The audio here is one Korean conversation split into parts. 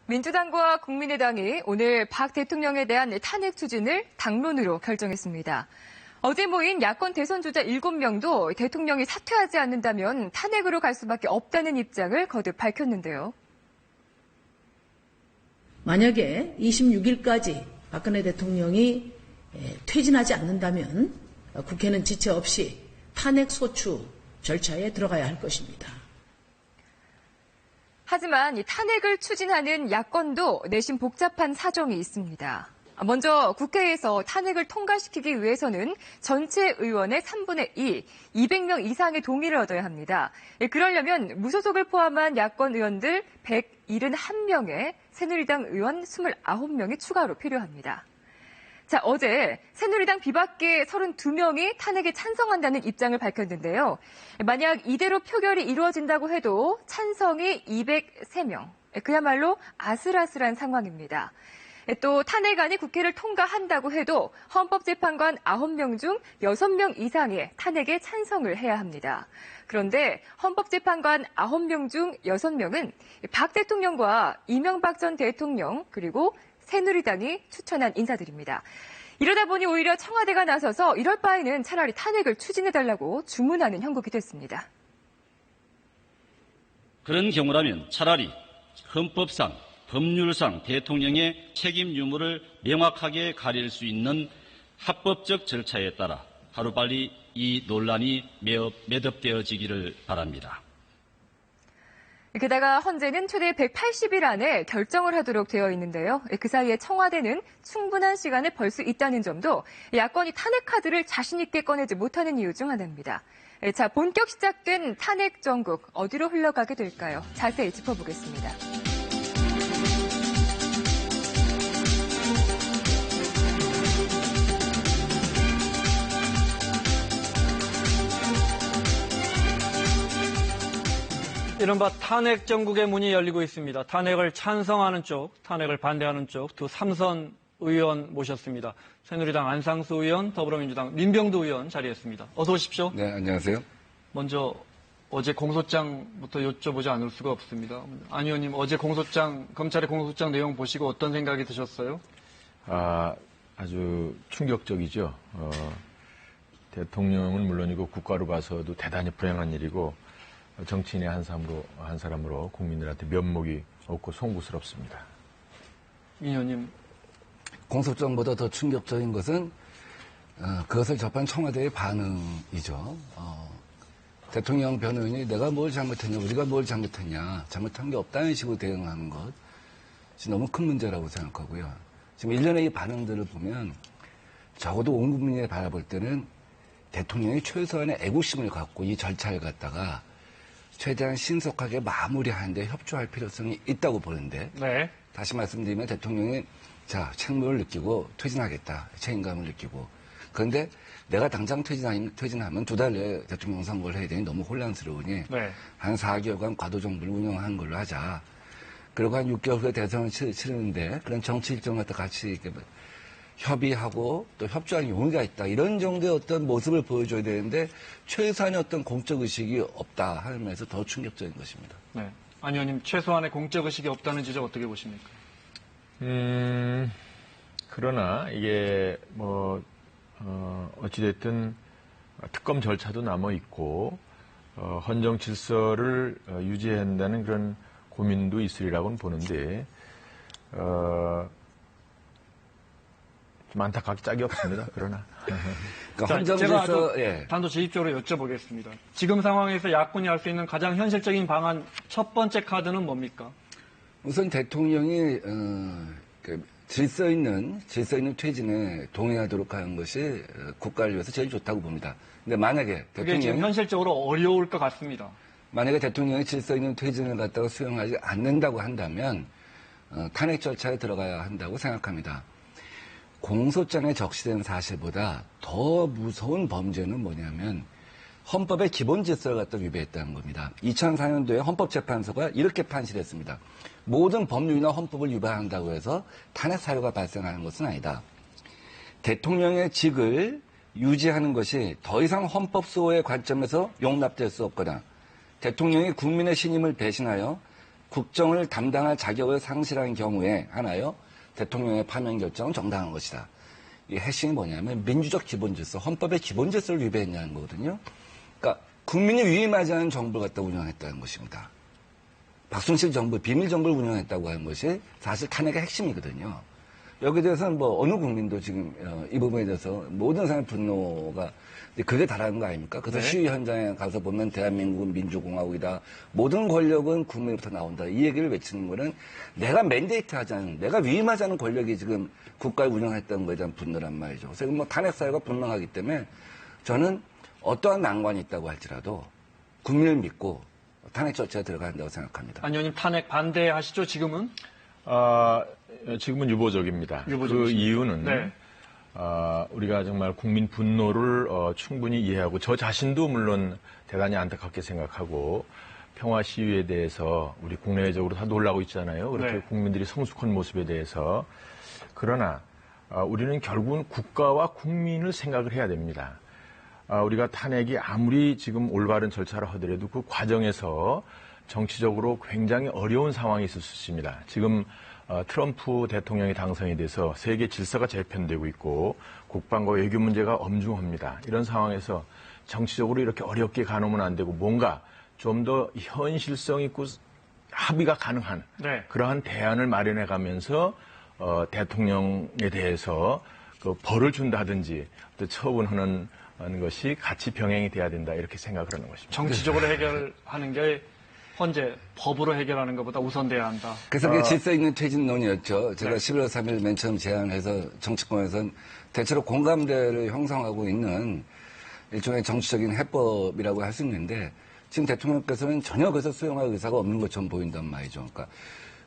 민주당과 국민의당이 오늘 박 대통령에 대한 탄핵 추진을 당론으로 결정했습니다. 어제 모인 야권 대선 주자 7명도 대통령이 사퇴하지 않는다면 탄핵으로 갈 수밖에 없다는 입장을 거듭 밝혔는데요. 만약에 26일까지 박근혜 대통령이 퇴진하지 않는다면 국회는 지체 없이 탄핵 소추 절차에 들어가야 할 것입니다. 하지만 이 탄핵을 추진하는 야권도 내심 복잡한 사정이 있습니다. 먼저 국회에서 탄핵을 통과시키기 위해서는 전체 의원의 3분의 2, 200명 이상의 동의를 얻어야 합니다. 그러려면 무소속을 포함한 야권 의원들 171명에 새누리당 의원 29명이 추가로 필요합니다. 자, 어제 새누리당 비박계 32명이 탄핵에 찬성한다는 입장을 밝혔는데요. 만약 이대로 표결이 이루어진다고 해도 찬성이 203명, 그야말로 아슬아슬한 상황입니다. 또 탄핵안이 국회를 통과한다고 해도 헌법재판관 9명 중 6명 이상의 탄핵에 찬성을 해야 합니다. 그런데 헌법재판관 9명 중 6명은 박 대통령과 이명박 전 대통령 그리고 새누리당이 추천한 인사들입니다. 이러다 보니 오히려 청와대가 나서서 이럴 바에는 차라리 탄핵을 추진해달라고 주문하는 형국이 됐습니다. 그런 경우라면 차라리 헌법상, 법률상 대통령의 책임 유무를 명확하게 가릴 수 있는 합법적 절차에 따라 하루빨리 이 논란이 매듭되어지기를 바랍니다. 게다가 헌재는 최대 180일 안에 결정을 하도록 되어 있는데요. 그 사이에 청와대는 충분한 시간을 벌 수 있다는 점도 야권이 탄핵 카드를 자신 있게 꺼내지 못하는 이유 중 하나입니다. 자, 본격 시작된 탄핵 정국 어디로 흘러가게 될까요? 자세히 짚어보겠습니다. 이른바 탄핵 정국의 문이 열리고 있습니다. 탄핵을 찬성하는 쪽, 탄핵을 반대하는 쪽 두 삼선 의원 모셨습니다. 새누리당 안상수 의원, 더불어민주당 민병두 의원 자리했습니다. 어서 오십시오. 네, 안녕하세요. 먼저 어제 공소장부터 여쭤보지 않을 수가 없습니다. 안 의원님, 어제 검찰의 공소장 내용 보시고 어떤 생각이 드셨어요? 아주 충격적이죠. 대통령은 물론이고 국가로 봐서도 대단히 불행한 일이고 정치인의 한 사람으로 국민들한테 면목이 없고 송구스럽습니다. 이 의원님. 공소장보다 더 충격적인 것은 그것을 접한 청와대의 반응이죠. 대통령 변호인이 내가 뭘 잘못했냐, 우리가 뭘 잘못했냐, 잘못한 게 없다는 식으로 대응하는 것이 너무 큰 문제라고 생각하고요. 지금 일련의 이 반응들을 보면 적어도 온 국민이 바라볼 때는 대통령이 최소한의 애국심을 갖고 이 절차를 갖다가 최대한 신속하게 마무리하는데 협조할 필요성이 있다고 보는데 네. 다시 말씀드리면 대통령이 책무를 느끼고 퇴진하겠다, 책임감을 느끼고 그런데 내가 당장 퇴진하면 2달 내에 대통령 선거를 해야 되니 너무 혼란스러우니 네. 한 4개월간 과도정부를 운영하는 걸로 하자. 그리고 한 6개월 후에 대선을 치르는데 그런 정치 일정 같은 같이 이렇게 협의하고 또 협조하는 용의가 있다. 이런 정도의 어떤 모습을 보여줘야 되는데 최소한의 어떤 공적의식이 없다 하는 면에서 더 충격적인 것입니다. 네. 안 의원님, 최소한의 공적의식이 없다는 지적 어떻게 보십니까? 그러나 이게 어찌됐든 특검 절차도 남아있고 헌정 질서를 유지해야 한다는 그런 고민도 있으리라고는 보는데 좀 안타깝게 짝이 없습니다. 그러나. 그러니까 제가 단도직입적으로 여쭤보겠습니다. 지금 상황에서 야권이 할 수 있는 가장 현실적인 방안 첫 번째 카드는 뭡니까? 우선 대통령이 질서 있는 퇴진에 동의하도록 하는 것이 국가를 위해서 제일 좋다고 봅니다. 근데 만약에 그게 지금 현실적으로 어려울 것 같습니다. 만약에 대통령이 질서 있는 퇴진을 갖다가 수용하지 않는다고 한다면 탄핵 절차에 들어가야 한다고 생각합니다. 공소장에 적시된 사실보다 더 무서운 범죄는 뭐냐면 헌법의 기본 질서를 갖다 위배했다는 겁니다. 2004년도에 헌법재판소가 이렇게 판시했습니다. 모든 법률이나 헌법을 위반한다고 해서 탄핵 사유가 발생하는 것은 아니다. 대통령의 직을 유지하는 것이 더 이상 헌법 수호의 관점에서 용납될 수 없거나 대통령이 국민의 신임을 배신하여 국정을 담당할 자격을 상실한 경우에 하나요, 대통령의 파면 결정은 정당한 것이다. 이 핵심이 뭐냐면 민주적 기본질서, 헌법의 기본질서를 위배했냐는 거거든요. 그러니까 국민이 위임하지 않은 정부를 갖다 운영했다는 것입니다. 박순실 정부, 비밀 정부를 운영했다고 하는 것이 사실 탄핵의 핵심이거든요. 여기에 대해서는 뭐 어느 국민도 지금 이 부분에 대해서 모든 사람의 분노가 그게 다라는 거 아닙니까? 그래서 네. 시위 현장에 가서 보면 대한민국은 민주공화국이다. 모든 권력은 국민으로부터 나온다. 이 얘기를 외치는 거는 내가 맨데이트 하지 않은, 내가 위임하지 않은 권력이 지금 국가를 운영했던 거에 대한 분노란 말이죠. 그래서 뭐 탄핵 사유가 분명하기 때문에 저는 어떠한 난관이 있다고 할지라도 국민을 믿고 탄핵 절차에 들어가야 한다고 생각합니다. 안 의원님 탄핵 반대하시죠, 지금은? 지금은 유보적입니다. 유보적이십니다. 그 이유는 네. 우리가 정말 국민 분노를 충분히 이해하고 저 자신도 물론 대단히 안타깝게 생각하고 평화 시위에 대해서 우리 국내적으로 다 놀라고 있잖아요. 그렇게 네. 국민들이 성숙한 모습에 대해서. 그러나 우리는 결국은 국가와 국민을 생각을 해야 됩니다. 우리가 탄핵이 아무리 지금 올바른 절차를 하더라도 그 과정에서 정치적으로 굉장히 어려운 상황이 있을 수 있습니다. 지금 트럼프 대통령이 당선이 돼서 세계 질서가 재편되고 있고 국방과 외교 문제가 엄중합니다. 이런 상황에서 정치적으로 이렇게 어렵게 가놓으면 안 되고 뭔가 좀 더 현실성 있고 합의가 가능한 네. 그러한 대안을 마련해 가면서 대통령에 대해서 그 벌을 준다든지 또 처분하는 것이 같이 병행이 돼야 된다 이렇게 생각을 하는 것입니다. 정치적으로 해결하는 게 현재 법으로 해결하는 것보다 우선돼야 한다. 그래서 그게 질서 있는 퇴진론이었죠. 제가 네. 11월 3일 맨 처음 제안해서 정치권에서는 대체로 공감대를 형성하고 있는 일종의 정치적인 해법이라고 할 수 있는데 지금 대통령께서는 전혀 그것을 수용할 의사가 없는 것처럼 보인단 말이죠. 그러니까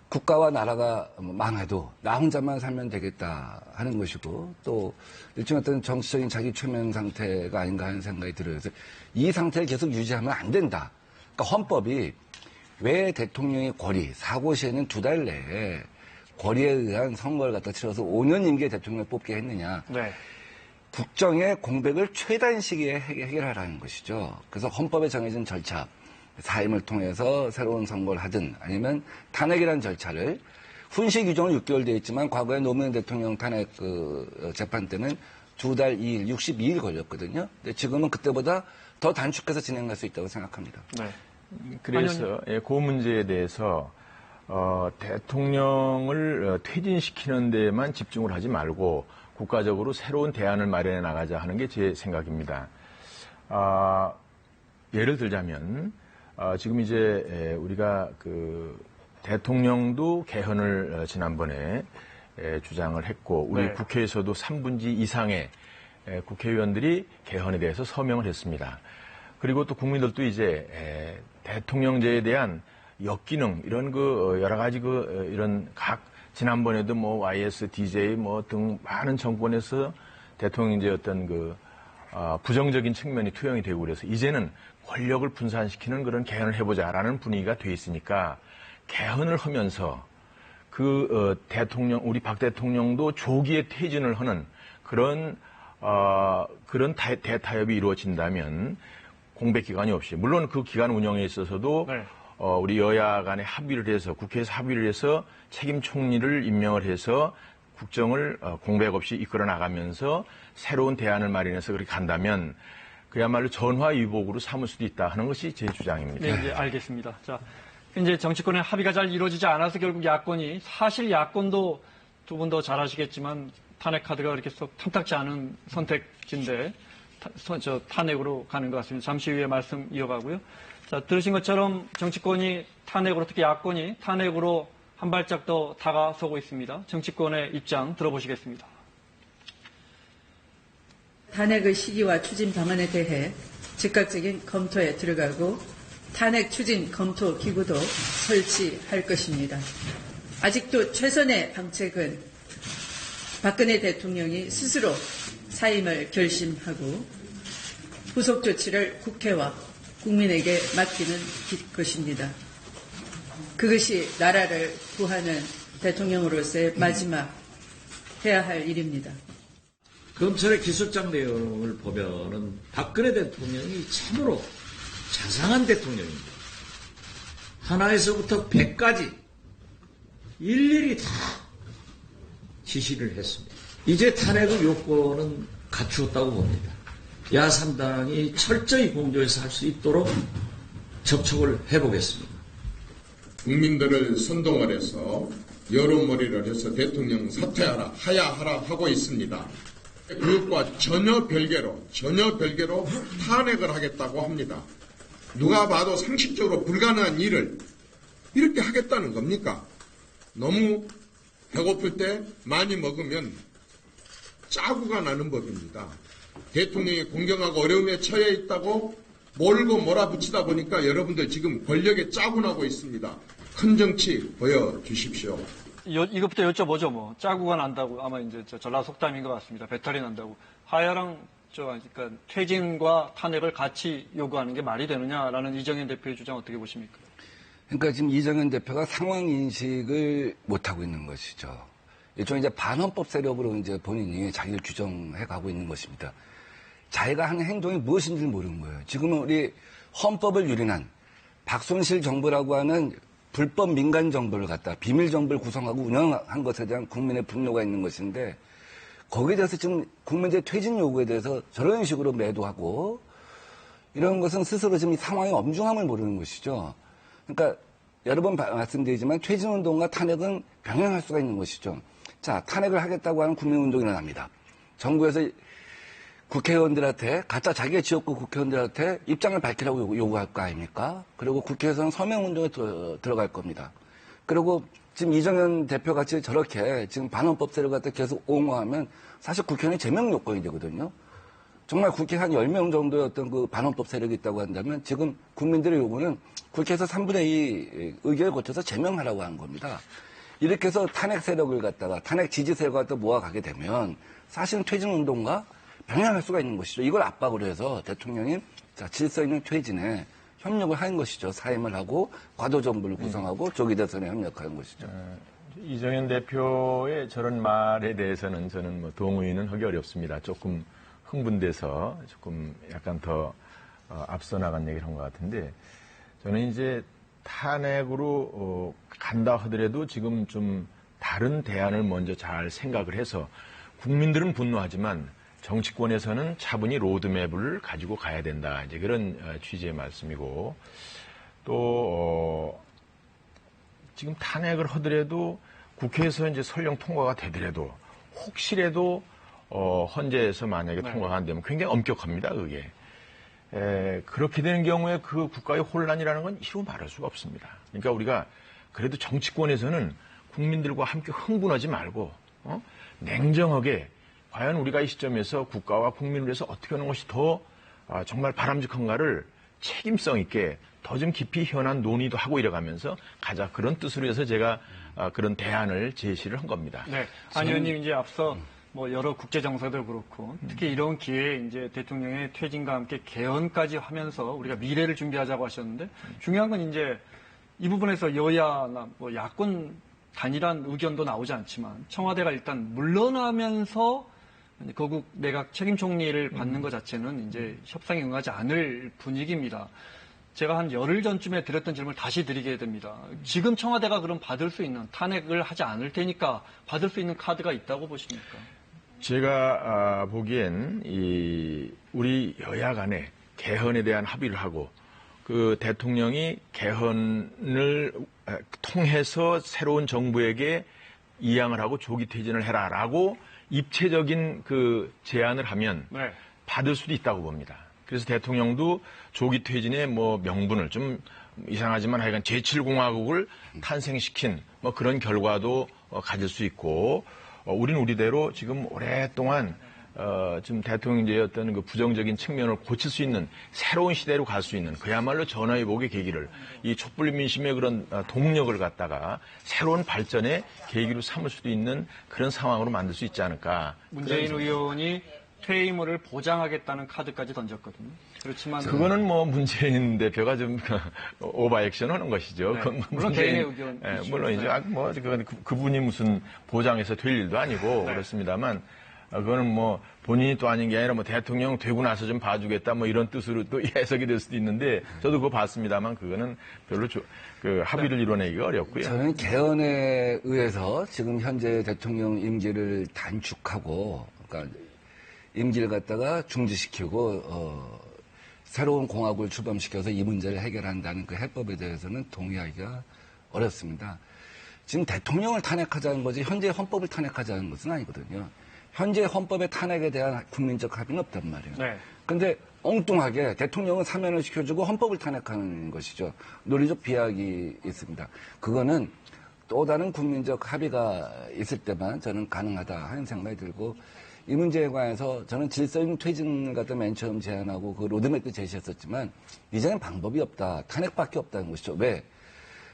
국가와 나라가 망해도 나 혼자만 살면 되겠다 하는 것이고 또 일종의 어떤 정치적인 자기 최면 상태가 아닌가 하는 생각이 들어요. 그래서 이 상태를 계속 유지하면 안 된다. 그러니까 헌법이 왜 대통령의 권리, 사고 시에는 2달 내에 권리에 의한 선거를 갖다 치러서 5년 임기의 대통령을 뽑게 했느냐. 네. 국정의 공백을 최단 시기에 해결하라는 것이죠. 그래서 헌법에 정해진 절차, 사임을 통해서 새로운 선거를 하든 아니면 탄핵이라는 절차를 훈시 규정은 6개월 되어 있지만 과거에 노무현 대통령 탄핵 재판 때는 2달 2일, 62일 걸렸거든요. 근데 지금은 그때보다 더 단축해서 진행할 수 있다고 생각합니다. 네. 그래서 그 문제에 대해서 대통령을 퇴진시키는 데만 집중을 하지 말고 국가적으로 새로운 대안을 마련해 나가자 하는 게 제 생각입니다. 예를 들자면 지금 이제 우리가 그 대통령도 개헌을 지난번에 주장을 했고 우리 네. 국회에서도 3분지 이상의 국회의원들이 개헌에 대해서 서명을 했습니다. 그리고 또 국민들도 이제 대통령제에 대한 역기능 이런 그 여러 가지 그 이런 각 지난번에도 뭐 YS, DJ 뭐 등 많은 정권에서 대통령제 어떤 그 부정적인 측면이 투영이 되고 그래서 이제는 권력을 분산시키는 그런 개헌을 해보자라는 분위기가 돼 있으니까 개헌을 하면서 그 대통령 우리 박 대통령도 조기에 퇴진을 하는 그런 대타협이 이루어진다면 공백 기간이 없이 물론 그 기간 운영에 있어서도 네. 우리 여야 간에 합의를 해서 국회에서 합의를 해서 책임 총리를 임명을 해서 국정을 공백 없이 이끌어 나가면서 새로운 대안을 마련해서 그렇게 간다면 그야말로 전화위복으로 삼을 수도 있다 하는 것이 제 주장입니다. 네, 이제 알겠습니다. 자, 이제 정치권의 합의가 잘 이루어지지 않아서 결국 야권이 사실 야권도 두 분 더 잘 아시겠지만 탄핵 카드가 그렇게 썩 탐탁지 않은 선택지인데 탄핵으로 가는 것 같습니다. 잠시 후에 말씀 이어가고요. 자, 들으신 것처럼 정치권이 탄핵으로 특히 야권이 탄핵으로 한 발짝 더 다가서고 있습니다. 정치권의 입장 들어보시겠습니다. 탄핵의 시기와 추진 방안에 대해 즉각적인 검토에 들어가고 탄핵 추진 검토 기구도 설치할 것입니다. 아직도 최선의 방책은 박근혜 대통령이 스스로 사임을 결심하고 후속 조치를 국회와 국민에게 맡기는 것입니다. 그것이 나라를 구하는 대통령으로서의 마지막 해야 할 일입니다. 검찰의 기소장 내용을 보면은 박근혜 대통령이 참으로 자상한 대통령입니다. 하나에서부터 100까지 일일이 다 지시를 했습니다. 이제 탄핵의 요건은 갖추었다고 봅니다. 야3당이 철저히 공조해서 할 수 있도록 접촉을 해보겠습니다. 국민들을 선동을 해서 여론몰이를 해서 대통령 사퇴하라, 하야하라 하고 있습니다. 그것과 전혀 별개로 탄핵을 하겠다고 합니다. 누가 봐도 상식적으로 불가능한 일을 이렇게 하겠다는 겁니까? 너무 배고플 때 많이 먹으면 짜구가 나는 법입니다. 대통령이 공경하고 어려움에 처해 있다고 몰고 몰아붙이다 보니까 여러분들 지금 권력에 짜고 나고 있습니다. 큰 정치 보여주십시오. 이것부터 여쭤보죠, 뭐. 짜구가 난다고, 아마 이제 전라 속담인 것 같습니다. 배탈이 난다고. 하야랑, 그러니까 퇴진과 탄핵을 같이 요구하는 게 말이 되느냐라는 이정현 대표의 주장 어떻게 보십니까? 그러니까 지금 이정현 대표가 상황 인식을 못하고 있는 것이죠. 일종의 이제 반헌법 세력으로 이제 본인이 자기를 규정해 가고 있는 것입니다. 자기가 하는 행동이 무엇인지 모르는 거예요. 지금은 우리 헌법을 유린한 박순실 정부라고 하는 불법 민간 정부를 갖다 비밀 정부를 구성하고 운영한 것에 대한 국민의 분노가 있는 것인데 거기에 대해서 지금 국민들의 퇴진 요구에 대해서 저런 식으로 매도하고 이런 것은 스스로 지금 이 상황의 엄중함을 모르는 것이죠. 그러니까 여러 번 말씀드리지만 퇴진운동과 탄핵은 병행할 수가 있는 것이죠. 자, 탄핵을 하겠다고 하는 국민운동이 일어납니다. 정부에서 국회의원들한테 가짜 자기가 지역구 국회의원들한테 입장을 밝히라고 요구할 거 아닙니까? 그리고 국회에서는 서명운동에 들어갈 겁니다. 그리고 지금 이정현 대표 같이 저렇게 지금 반헌법 세력 갖다 계속 옹호하면 사실 국회의원이 제명 요건이 되거든요. 정말 국회 한 10명 정도의 어떤 그 반헌법 세력이 있다고 한다면 지금 국민들의 요구는 국회에서 3분의 2 의결을 거쳐서 제명하라고 하는 겁니다. 이렇게 해서 탄핵 세력을 갖다가 탄핵 지지 세력을 갖다 모아가게 되면 사실은 퇴진운동과 병행할 수가 있는 것이죠. 이걸 압박으로 해서 대통령이 질서 있는 퇴진에 협력을 하는 것이죠. 사임을 하고 과도정부를 구성하고 조기 대선에 협력하는 것이죠. 이정현 대표의 저런 말에 대해서는 저는 뭐 동의는 하기 어렵습니다. 조금 흥분돼서 조금 약간 더 앞서 나간 얘기를 한 것 같은데 저는 이제 탄핵으로 간다 하더라도 지금 좀 다른 대안을 먼저 잘 생각을 해서 국민들은 분노하지만 정치권에서는 차분히 로드맵을 가지고 가야 된다. 이제 그런 취지의 말씀이고 또 지금 탄핵을 하더라도 국회에서 이제 설령 통과가 되더라도 혹시라도 헌재에서 만약에 통과가 안 되면 굉장히 엄격합니다. 그게. 그렇게 되는 경우에 그 국가의 혼란이라는 건 이루 말할 수가 없습니다. 그러니까 우리가 그래도 정치권에서는 국민들과 함께 흥분하지 말고 냉정하게 과연 우리가 이 시점에서 국가와 국민을 위해서 어떻게 하는 것이 더 정말 바람직한가를 책임성 있게 더 좀 깊이 현안 논의도 하고 이래가면서 가자 그런 뜻으로 해서 제가 그런 대안을 제시를 한 겁니다. 네, 안 의원님 이제 앞서 뭐 여러 국제 정세들 그렇고 특히 이런 기회에 이제 대통령의 퇴진과 함께 개헌까지 하면서 우리가 미래를 준비하자고 하셨는데 중요한 건 이제 이 부분에서 여야나 뭐 야권 단일한 의견도 나오지 않지만 청와대가 일단 물러나면서 거국 내각 책임 총리를 받는 것 자체는 이제 협상에 응하지 않을 분위기입니다. 제가 한 열흘 전쯤에 드렸던 질문을 다시 드리게 됩니다. 지금 청와대가 그럼 받을 수 있는 탄핵을 하지 않을 테니까 받을 수 있는 카드가 있다고 보십니까? 제가 보기엔 우리 여야 간에 개헌에 대한 합의를 하고 그 대통령이 개헌을 통해서 새로운 정부에게 이양을 하고 조기 퇴진을 해라라고 입체적인 그 제안을 하면 받을 수도 있다고 봅니다. 그래서 대통령도 조기 퇴진의 뭐 명분을 좀 이상하지만 하여간 제7공화국을 탄생시킨 뭐 그런 결과도 가질 수 있고 우리는 우리대로 지금 오랫동안 지금 대통령제의 어떤 그 부정적인 측면을 고칠 수 있는 새로운 시대로 갈 수 있는 그야말로 전화위복의 계기를 이 촛불 민심의 그런 동력을 갖다가 새로운 발전의 계기로 삼을 수도 있는 그런 상황으로 만들 수 있지 않을까. 문재인 의원이 퇴임을 보장하겠다는 카드까지 던졌거든요. 그렇지만 그거는 뭐 문재인 대표가 좀 오버액션 하는 것이죠. 네. 물론 개인의 의견. 물론 이제 뭐 그분이 무슨 보장해서 될 일도 아니고 그렇습니다만 그거는 뭐 본인이 또 아닌 게 아니라 뭐 대통령 되고 나서 좀 봐주겠다 뭐 이런 뜻으로 또 해석이 될 수도 있는데 저도 그거 봤습니다만 그거는 별로 그 합의를 이뤄내기가 어렵고요. 저는 개헌에 의해서 지금 현재 대통령 임기를 단축하고, 그러니까 임기를 갖다가 중지시키고 새로운 공화국을 출범시켜서 이 문제를 해결한다는 그 해법에 대해서는 동의하기가 어렵습니다. 지금 대통령을 탄핵하자는 거지 현재 헌법을 탄핵하자는 것은 아니거든요. 현재 헌법의 탄핵에 대한 국민적 합의는 없단 말이에요. 그런데 엉뚱하게 대통령은 사면을 시켜주고 헌법을 탄핵하는 것이죠. 논리적 비약이 있습니다. 그거는 또 다른 국민적 합의가 있을 때만 저는 가능하다 하는 생각이 들고, 이 문제에 관해서 저는 질서인 퇴진을 갖다 맨 처음 제안하고 그 로드맵도 제시했었지만 이제는 방법이 없다. 탄핵밖에 없다는 것이죠. 왜?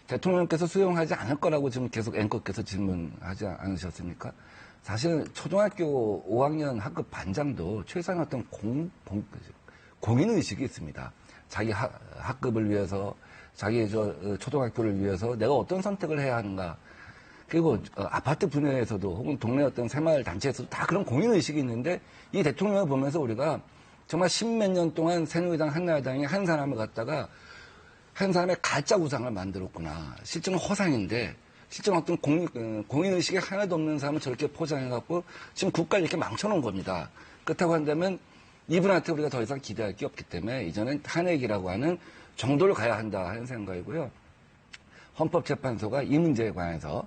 대통령께서 수용하지 않을 거라고 지금 계속 앵커께서 질문하지 않으셨습니까? 사실 초등학교 5학년 학급 반장도 최소한 어떤 공인의식이 있습니다. 자기 학급을 위해서, 자기 초등학교를 위해서 내가 어떤 선택을 해야 하는가. 그리고 아파트 분야에서도 혹은 동네 어떤 새마을 단체에서도 다 그런 공인의식이 있는데, 이 대통령을 보면서 우리가 정말 십몇 년 동안 새누리당, 한나라당이 한 사람을 갖다가 한 사람의 가짜 우상을 만들었구나. 실제는 허상인데, 실제는 어떤 공인의식이 하나도 없는 사람을 저렇게 포장해갖고 지금 국가를 이렇게 망쳐놓은 겁니다. 그렇다고 한다면 이분한테 우리가 더 이상 기대할 게 없기 때문에 이제는 탄핵이라고 하는 정도를 가야 한다 하는 생각이고요. 헌법재판소가 이 문제에 관해서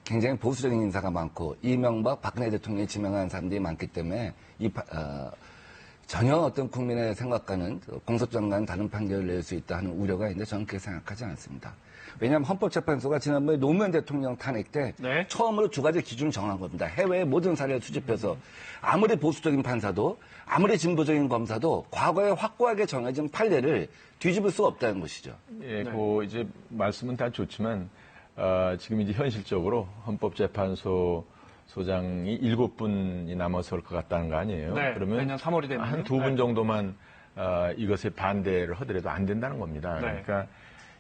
굉장히 보수적인 인사가 많고 이명박, 박근혜 대통령이 지명한 사람들이 많기 때문에 전혀 어떤 국민의 생각과는 공소장과는 다른 판결을 낼 수 있다 하는 우려가 있는데 저는 그렇게 생각하지 않습니다. 왜냐하면 헌법재판소가 지난번에 노무현 대통령 탄핵 때 처음으로 두 가지 기준을 정한 겁니다. 해외의 모든 사례를 수집해서 아무리 보수적인 판사도 아무리 진보적인 검사도 과거에 확고하게 정해진 판례를 뒤집을 수가 없다는 것이죠. 예, 그 이제 말씀은 다 좋지만 지금 이제 현실적으로 헌법재판소 소장이 7분이 남아서 올 것 같다는 거 아니에요? 네, 그러면 내년 3월이 되면 한 2분 정도만 이것에 반대를 하더라도 안 된다는 겁니다. 네. 그러니까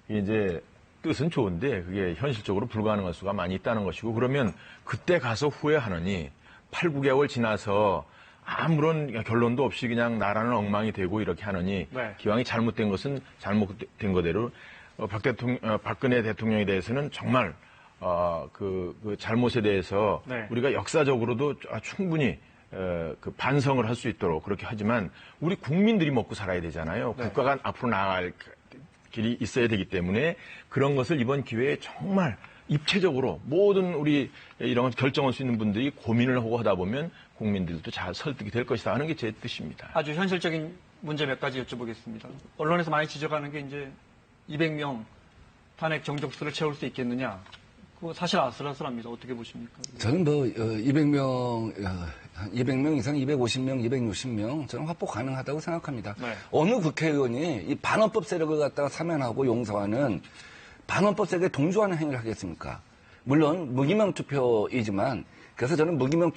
이제 뜻은 좋은데 그게 현실적으로 불가능할 수가 많이 있다는 것이고, 그러면 그때 가서 후회하느니 8, 9개월 지나서 아무런 결론도 없이 그냥 나라는 엉망이 되고 이렇게 하느니 기왕이 잘못된 것은 잘못된 거대로 박근혜 대통령에 대해서는 정말 그 잘못에 대해서 우리가 역사적으로도 충분히 그 반성을 할 수 있도록 그렇게 하지만 우리 국민들이 먹고 살아야 되잖아요. 국가가 앞으로 나아갈 길이 있어야 되기 때문에 그런 것을 이번 기회에 정말 입체적으로 모든 우리 이런 결정할 수 있는 분들이 고민을 하고 하다 보면 국민들도 잘 설득이 될 것이다 하는 게 제 뜻입니다. 아주 현실적인 문제 몇 가지 여쭤보겠습니다. 언론에서 많이 지적하는 게 이제 200명 탄핵 정족수를 채울 수 있겠느냐. 그거 사실 아슬아슬합니다. 어떻게 보십니까? 저는 200명 이상 250명, 260명 저는 확보 가능하다고 생각합니다. 어느 국회의원이 이 반헌법 세력을 갖다가 사면하고 용서하는 반헌법 세력에 동조하는 행위를 하겠습니까? 물론 무기명 투표이지만 그래서 저는 무기명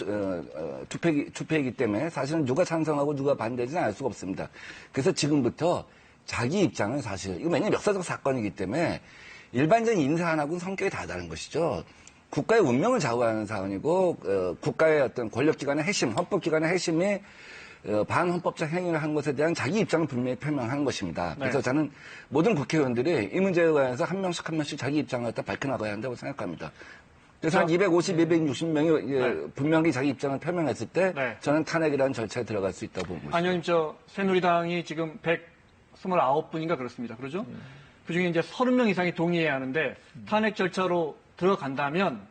투표이기 때문에 사실은 누가 찬성하고 누가 반대지는 알 수가 없습니다. 그래서 지금부터 자기 입장은 사실 이거 왜냐면 역사적 사건이기 때문에 일반적인 인사안하고는 성격이 다르다는 것이죠. 국가의 운명을 좌우하는 사안이고 국가의 어떤 권력기관의 핵심, 헌법기관의 핵심이 반헌법적 행위를 한 것에 대한 자기 입장을 분명히 표명하는 것입니다. 그래서 저는 모든 국회의원들이 이 문제에 관해서 한 명씩 자기 입장을 갖다 밝혀나가야 한다고 생각합니다. 그래서 한 250, 260명이 분명히 자기 입장을 표명했을 때 저는 탄핵이라는 절차에 들어갈 수 있다고 봅니다. 아니요, 새누리당이 지금 129분인가 그렇습니다. 그러죠? 그중에 이제 30명 이상이 동의해야 하는데 탄핵 절차로 들어간다면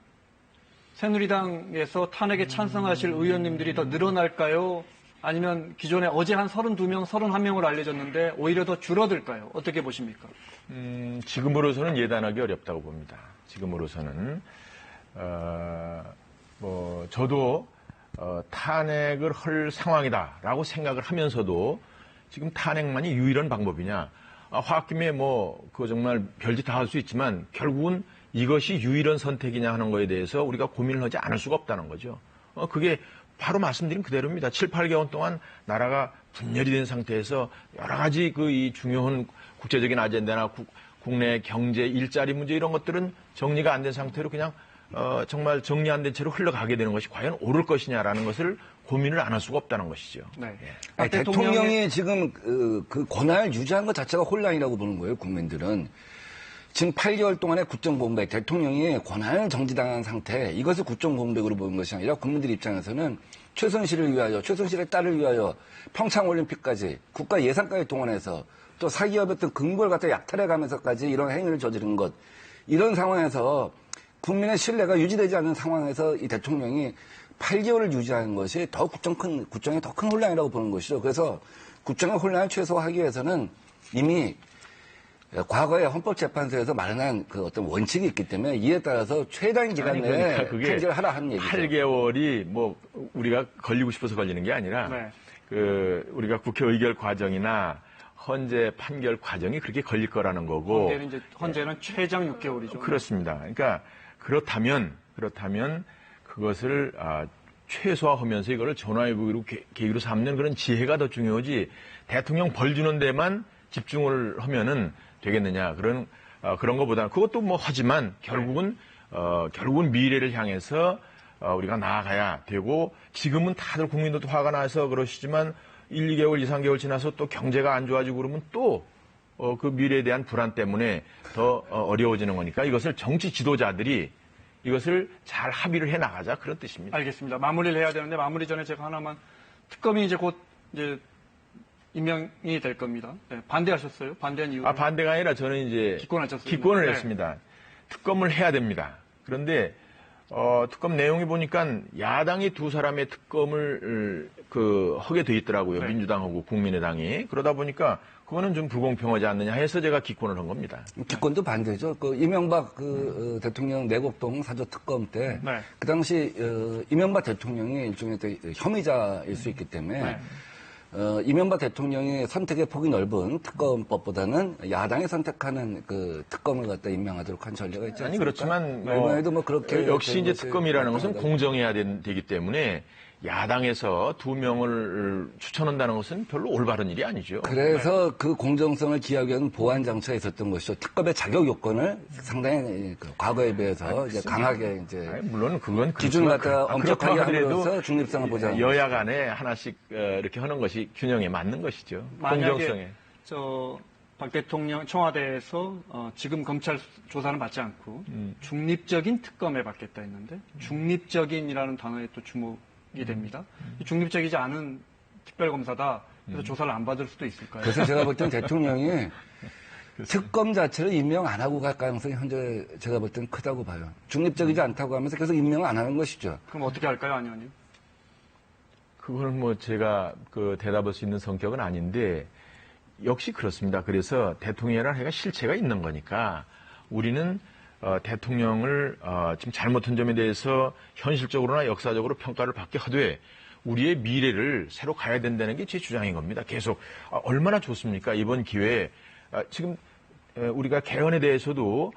새누리당에서 탄핵에 찬성하실 의원님들이 더 늘어날까요? 아니면 기존에 어제 한 32명, 31명으로 알려졌는데 오히려 더 줄어들까요? 어떻게 보십니까? 지금으로서는 예단하기 어렵다고 봅니다. 지금으로서는 저도 탄핵을 할 상황이다라고 생각을 하면서도 지금 탄핵만이 유일한 방법이냐? 화학김에 그거 정말 별짓 다 할 수 있지만 결국은 이것이 유일한 선택이냐 하는 거에 대해서 우리가 고민을 하지 않을 수가 없다는 거죠. 그게 바로 말씀드린 그대로입니다. 7, 8개월 동안 나라가 분열이 된 상태에서 여러 가지 이 중요한 국제적인 아젠다나 국내 경제, 일자리 문제 이런 것들은 정리가 안 된 상태로 그냥 정말 정리 안 된 채로 흘러가게 되는 것이 과연 옳을 것이냐라는 것을 고민을 안 할 수가 없다는 것이죠. 네. 아니, 대통령이 지금 그 권한을 유지한 것 자체가 혼란이라고 보는 거예요, 국민들은. 지금 8개월 동안의 국정공백, 대통령이 권한을 정지당한 상태, 이것을 국정공백으로 보는 것이 아니라 국민들 입장에서는 최순실을 위하여, 최순실의 딸을 위하여 평창올림픽까지 국가 예산까지 동원해서 또 사기업의 어떤 근거를 갖다 약탈해가면서까지 이런 행위를 저지른 것, 이런 상황에서 국민의 신뢰가 유지되지 않는 상황에서 이 대통령이 8개월을 유지하는 것이 더 국정에 더 큰 혼란이라고 보는 것이죠. 그래서 국정의 혼란을 최소화하기 위해서는 이미 과거에 헌법재판소에서 마련한 그 어떤 원칙이 있기 때문에 이에 따라서 최단 기간 내에 판결을 하라 하는 얘기죠. 8개월이 뭐 우리가 걸리고 싶어서 걸리는 게 아니라 네. 그 우리가 국회 의결 과정이나 헌재 판결 과정이 그렇게 걸릴 거라는 거고. 헌재는 최장 6개월이죠. 그렇습니다. 그러니까 그렇다면 그것을 최소화하면서 이거를 전화위복으로 계기로 삼는 그런 지혜가 더 중요하지 대통령 벌 주는 데만 집중을 하면은 되겠느냐 그런 것보다는 그것도 뭐 하지만 결국은 미래를 향해서 우리가 나아가야 되고 지금은 다들 국민들도 화가 나서 그러시지만 1, 2개월, 2, 3개월 지나서 또 경제가 안 좋아지고 그러면 또 그 미래에 대한 불안 때문에 더 어려워지는 거니까 이것을 정치 지도자들이 이것을 잘 합의를 해 나가자 그런 뜻입니다. 알겠습니다. 마무리를 해야 되는데 마무리 전에 제가 하나만 특검이 이제 곧 임명이 될 겁니다. 네, 반대하셨어요? 반대한 이유? 반대가 아니라 저는 이제 기권을 네. 했습니다. 특검을 해야 됩니다. 그런데 특검 내용이 보니까 야당이 두 사람의 특검을 하게 돼 있더라고요. 네. 민주당하고 국민의당이. 그러다 보니까 그거는 좀 불공평하지 않느냐 해서 제가 기권을 한 겁니다. 기권도 반대죠. 이명박 대통령 내곡동 사저 특검 때, 네. 그 당시 이명박 대통령이 일종의 혐의자일 수 있기 때문에. 네. 이명박 대통령의 선택의 폭이 넓은 특검법보다는 야당이 선택하는 그 특검을 갖다 임명하도록 한 전례가 있지 않습니까? 아니 그렇지만 이번에도 뭐 그렇게 역시 이제 특검이라는 것은 공정해야 되기 때문에 야당에서 2명을 추천한다는 것은 별로 올바른 일이 아니죠. 그래서 그 공정성을 기하기 위한 보완 장치가 있었던 것이죠. 특검의 자격 요건을 상당히 과거에 비해서 이제 강하게 물론 그건 기준을 갖다 엄격하게 함으로써 중립성을 보장. 여야 간에 하나씩 이렇게 하는 것이 균형에 맞는 것이죠. 공정성에. 박 대통령 청와대에서 지금 검찰 조사는 받지 않고 중립적인 특검에 받겠다 했는데 중립적인이라는 단어에 또 주목이 됩니다. 중립적이지 않은 특별검사다. 그래서 조사를 안 받을 수도 있을까요? 그래서 제가 볼 때는 대통령이 특검 자체를 임명 안 하고 갈 가능성이 현재 제가 볼 때는 크다고 봐요. 중립적이지 않다고 하면서 계속 임명을 안 하는 것이죠. 그럼 어떻게 할까요, 안 의원님? 그거는 뭐 제가 대답할 수 있는 성격은 아닌데 역시 그렇습니다. 그래서 대통령이라는 해가 실체가 있는 거니까 우리는 대통령을 지금 잘못한 점에 대해서 현실적으로나 역사적으로 평가를 받게 하되 우리의 미래를 새로 가야 된다는 게 제 주장인 겁니다. 계속 얼마나 좋습니까? 이번 기회에 지금 우리가 개헌에 대해서도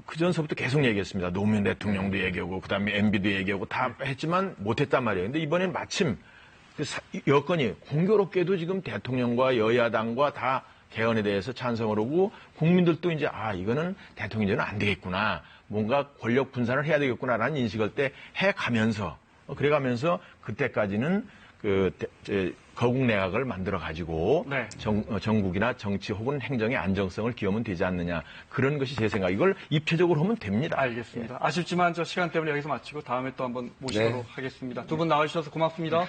그전서부터 계속 얘기했습니다. 노무현 대통령도 얘기하고 그다음에 MB도 얘기하고 다 했지만 못했단 말이에요. 근데 이번엔 마침 여건이 공교롭게도 지금 대통령과 여야당과 다 개헌에 대해서 찬성을 하고 국민들도 이제 이거는 대통령제는 안 되겠구나. 뭔가 권력 분산을 해야 되겠구나라는 인식을 때 해가면서 그래가면서 그때까지는 거국 내각을 만들어 가지고 네. 정국이나 정치 혹은 행정의 안정성을 기하면 되지 않느냐. 그런 것이 제 생각. 이걸 입체적으로 하면 됩니다. 알겠습니다. 아쉽지만 시간 때문에 여기서 마치고 다음에 또 한번 모시도록 하겠습니다. 두 분 나와주셔서 고맙습니다.